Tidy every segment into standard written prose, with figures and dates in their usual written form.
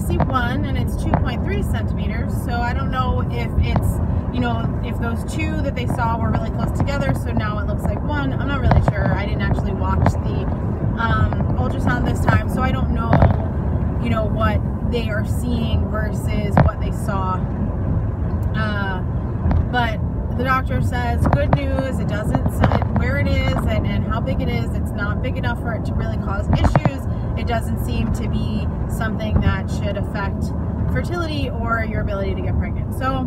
see one, and it's 2.3 centimeters. So I don't know if it's, you know, if those two that they saw were really close together, so now it looks like one. I'm not really sure. I didn't actually watch the ultrasound this time, so I don't know, you know, what they are seeing versus what they saw. But the doctor says, good news, it doesn't say where it is and how big it is. It's not big enough for it to really cause issues. It doesn't seem to be something that should affect fertility or your ability to get pregnant. So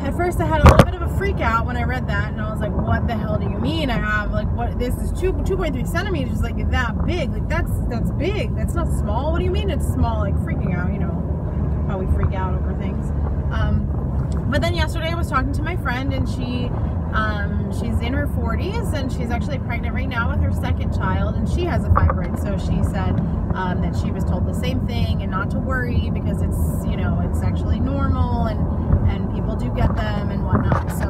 at first I had a little bit of a freak out when I read that, and I was like, what the hell do you mean? I have, like, what, this is 2.3 centimeters, like that big, like that's big, that's not small. What do you mean it's small? Like freaking out, you know how we freak out over things. But then yesterday I was talking to my friend, and she's in her 40s, and she's actually pregnant right now with her second child, and she has a fibroid. So she said that she was told the same thing and not to worry because it's, you know, it's actually normal, and people do get them and whatnot. So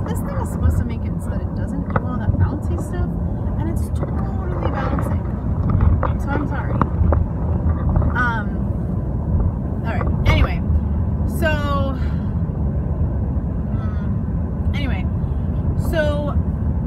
this thing is supposed to make it so that it doesn't do all that bouncy stuff, and it's totally bouncing. So I'm sorry. Alright, anyway, so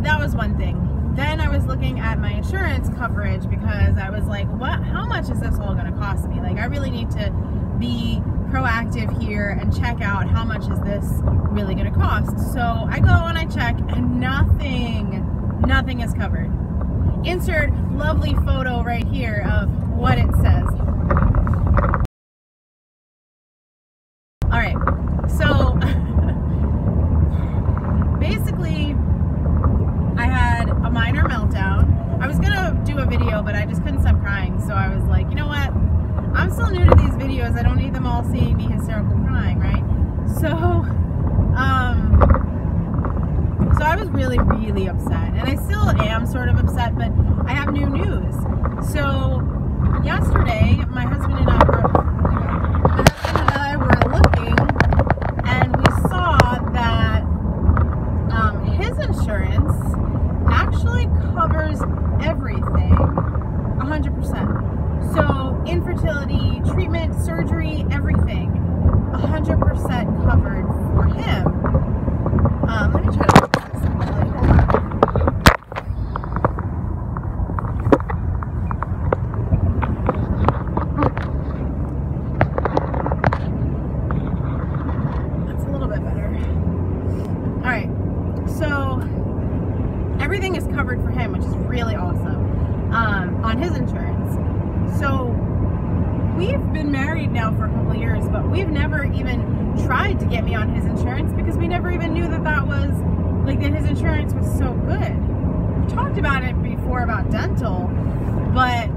that was one thing. Then I was looking at my insurance coverage because I was like, what, how much is this all going to cost me? Like, I really need to be proactive here and check out how much is this really going to cost. So I go and I check, and nothing is covered. Insert lovely photo right here of what it says. Alright, so basically I had a minor meltdown. I was gonna do a video, but I just couldn't stop crying, so I was like, you know what, I'm still new to these videos, I don't need them all seeing me hysterical crying, right? So I was really, really upset, and I still am sort of upset, but I have new news. So yesterday, my husband and I were looking, and we saw that his insurance actually covers everything 100%. So infertility, treatment, surgery, everything 100% covered for him. Let me try to fix this. Hold on. That's a little bit better. Alright, so everything is covered for him, which is really awesome, on his insurance. So we've been married now for a couple of years, but we've never even tried to get me on his insurance because we never even knew that was, like, that his insurance was so good. We talked about it before about dental, but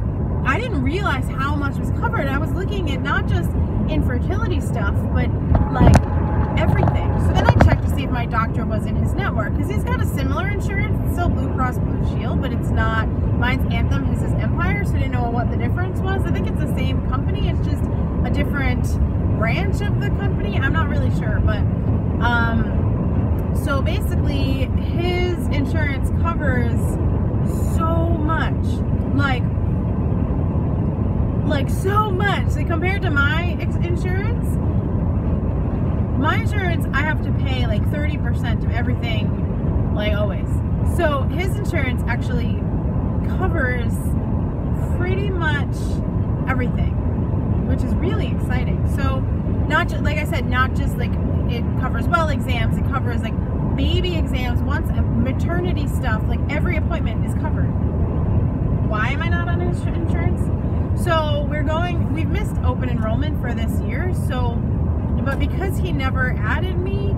I didn't realize how much was covered. I was looking at not just infertility stuff, but like everything. So then I checked to see if my doctor was in his network, because he's got a similar insurance. It's still Blue Cross Blue Shield, but it's not. Mine's Anthem, his is Empire, so I didn't know what the difference was. I think it's the same company, it's just a different branch of the company. I'm not really sure, but so basically his insurance covers so much, like so much. Like, compared to my insurance, I have to pay like 30% of everything, like always. So his insurance actually covers pretty much everything, which is really exciting. So not just, like I said, not just like it covers well exams, it covers like baby exams, once maternity stuff, like every appointment is covered. Why am I not on insurance? So we've missed open enrollment for this year, so, but because he never added me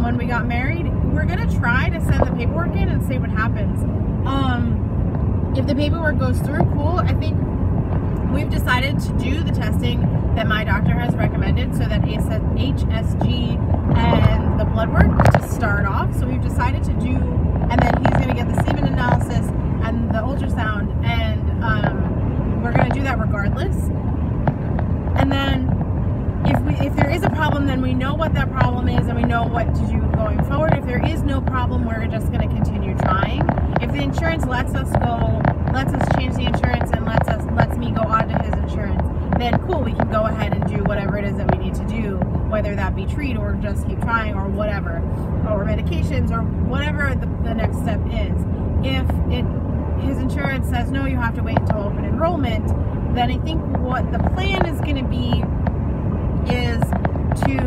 when we got married, we're gonna try to send the paperwork in and see what happens. If the paperwork goes through, cool. I think we've decided to do the testing that my doctor has recommended, so that HSG and the blood work to start off. So we've decided to do, and then he's going to get the semen analysis and the ultrasound, and we're going to do that regardless. And then if there is a problem, then we know what that problem is and we know what to do going forward. If there is no problem, we're just going to continue trying. If the insurance lets us change the insurance and lets me go onto his then cool, we can go ahead and do whatever it is that we need to do, whether that be treat or just keep trying or whatever, or medications or whatever the next step is. If his insurance says, no, you have to wait until open enrollment, then I think what the plan is going to be is to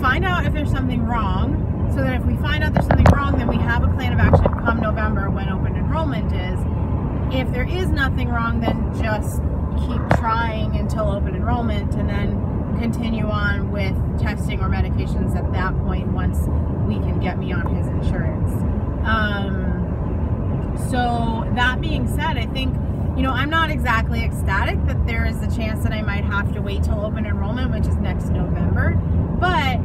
find out if there's something wrong, so that if we find out there's something wrong, then we have a plan of action come November when open enrollment is. If there is nothing wrong, then just keep trying until open enrollment, and then continue on with testing or medications at that point once we can get me on his insurance. So that being said, I think, you know, I'm not exactly ecstatic that there is a chance that I might have to wait till open enrollment, which is next November, but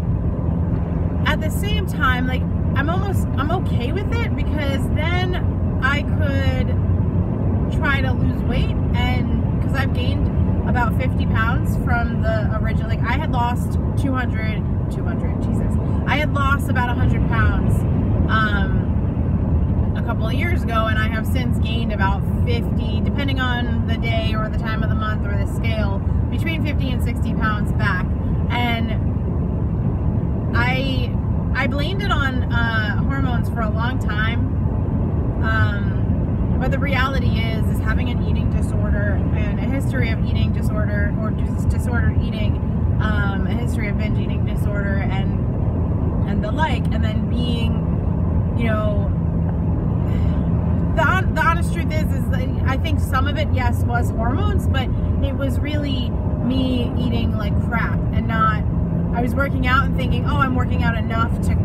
at the same time, like, I'm okay with it, because then I could try to lose weight, and because I've gained about 50 pounds from the original, like I had lost 200, Jesus. I had lost about 100 pounds a couple of years ago, and I have since gained about 50, depending on the day or the time of the month or the scale, between 50 and 60 pounds back. And I blamed it on hormones for a long time. But the reality is having an eating disorder and a history of eating disorder, or just disordered eating, a history of binge eating disorder and the like, and then being, you know, the honest truth is that I think some of it, yes, was hormones, but it was really me eating like crap and not, I was working out and thinking, oh, I'm working out enough to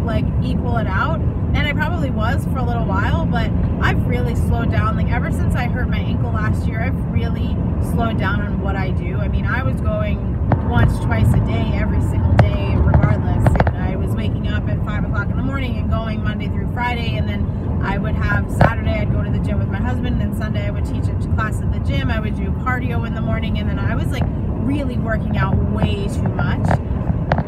like equal it out. And I probably was for a little while, but I've really slowed down. Like ever since I hurt my ankle last year, I've really slowed down on what I do. I mean, I was going once, twice a day, every single day, regardless. And I was waking up at 5 o'clock in the morning and going Monday through Friday. And then I would have Saturday, I'd go to the gym with my husband. And then Sunday I would teach a class at the gym. I would do cardio in the morning. And then I was like really working out way too much.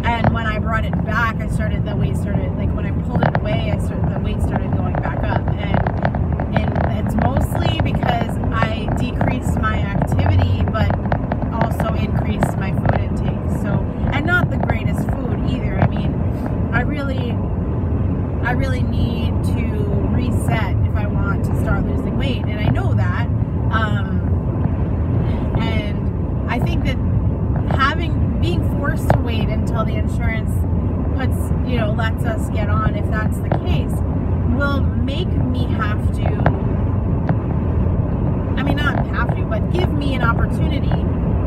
And when I brought it back, the weight started, like when I pulled it away, the weight started going back up. And it's mostly because I decreased my activity, but also increased my food intake. So, and not the greatest food either. I mean, I really need to reset if I want to start losing weight. And I know that. And I think that being forced to wait until the insurance lets us get on, if that's the case, will make me have to, I mean, not have to, but give me an opportunity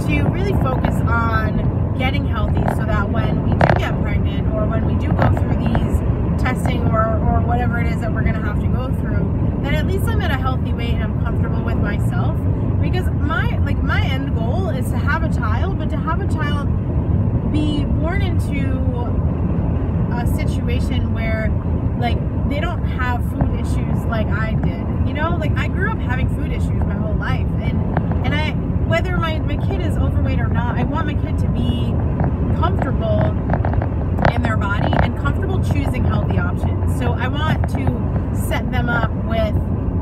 to really focus on getting healthy, so that when we do get pregnant, or when we do go through these testing or whatever it is that we're going to have to go through, then at least I'm at a healthy weight and I'm comfortable with myself. Because my end goal is to have a child, but to have a child be born into a situation where like they don't have food issues like I did. You know, like I grew up having food issues my whole life, and I, whether my kid is overweight or not, I want my kid to be comfortable in their body and comfortable choosing healthy options. So I want to set them up with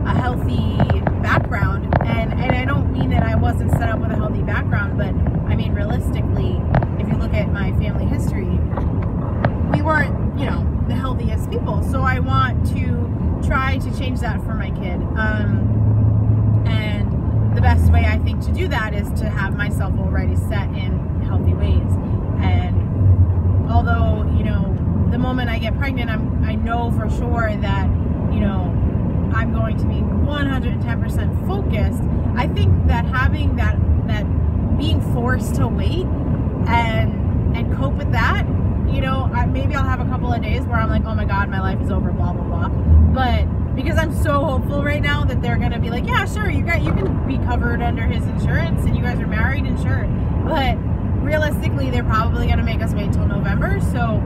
a healthy background, and I don't mean that I wasn't set up with a healthy background, but I mean realistically, if you look at my family history, we weren't, you know, the healthiest people. So I want to try to change that for my kid, and the best way I think to do that is to have myself already set in healthy ways. And although, you know, the moment I get pregnant, I know for sure that, you know, I'm going to be 110% focused. I think that having that being forced to wait and cope with that, you know, maybe I'll have a couple of days where I'm like, oh my God, my life is over, blah, blah, blah. But because I'm so hopeful right now that they're going to be like, yeah, sure, you can be covered under his insurance and you guys are married and sure. But realistically, they're probably going to make us wait till November. So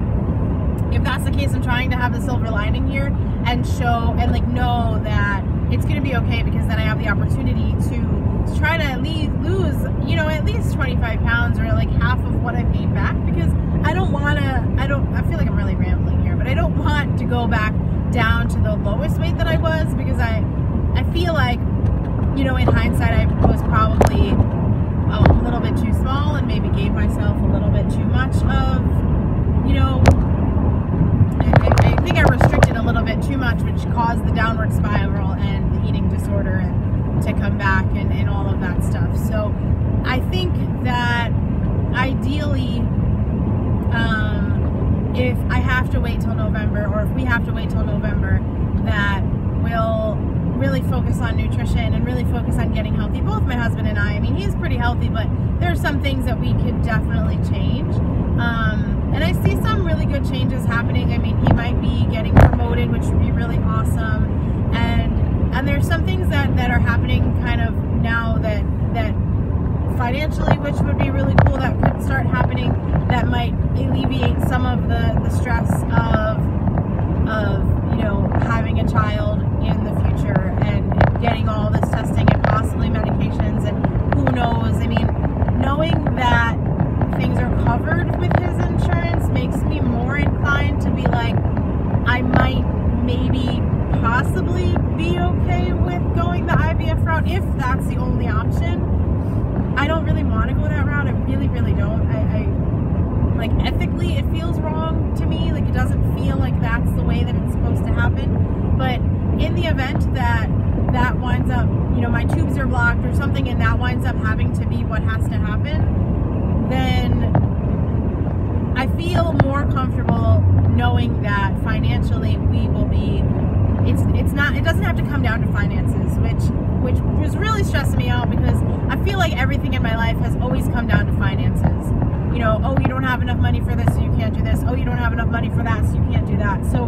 if that's the case, I'm trying to have the silver lining here and show and like know that it's going to be okay, because then I have the opportunity to try to at least lose, you know, at least 25 pounds or like half of what I've gained back, because I feel like I'm really rambling here, but I don't want to go back down to the lowest weight that I was, because I feel like, you know, in hindsight, I was probably a little bit too small and maybe gave myself a little bit too much of, you know, I think I restricted a little bit too much, which caused the downward spiral and the eating disorder and to come back and all of that stuff. So I think that ideally, if I have to wait till November, or if we have to wait till November, that we'll really focus on nutrition and really focus on getting healthy. Both my husband and I mean, he's pretty healthy, but there are some things that we could definitely change. And I see some really good changes happening. I mean, he might be getting promoted, which would be really awesome. And there's some things that are happening kind of now that financially, which would be really cool, that could start happening, that might alleviate some of the stress of you know, having a child in the future and getting all this testing and possibly medications and who knows. I mean, knowing that things are covered with his insurance makes me more inclined to be like, I might maybe possibly be okay with going the IVF route if that's the only option. I don't really want to go that route. I really, really don't. I like, ethically, it feels wrong to me. Like, it doesn't feel like that's the way that it's supposed to happen. But in the event that that winds up, you know, my tubes are blocked or something, and that winds up having to be what has to happen, then I feel more comfortable knowing that financially we will be, it's not, it doesn't have to come down to finances, which was really stressing me out, because I feel like everything in my life has always come down to finances. You know, oh, you don't have enough money for this, so you can't do this. Oh, you don't have enough money for that, so you can't do that. So,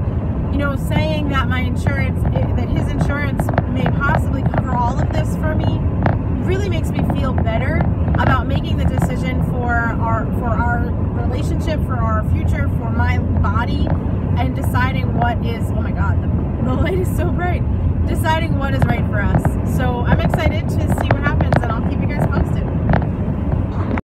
you know, saying that my insurance, that his insurance may possibly cover all of this for me, really makes me feel better about making the decision for our relationship, for our future, for my body, and deciding what is, oh my God, the light is so bright, deciding what is right for us.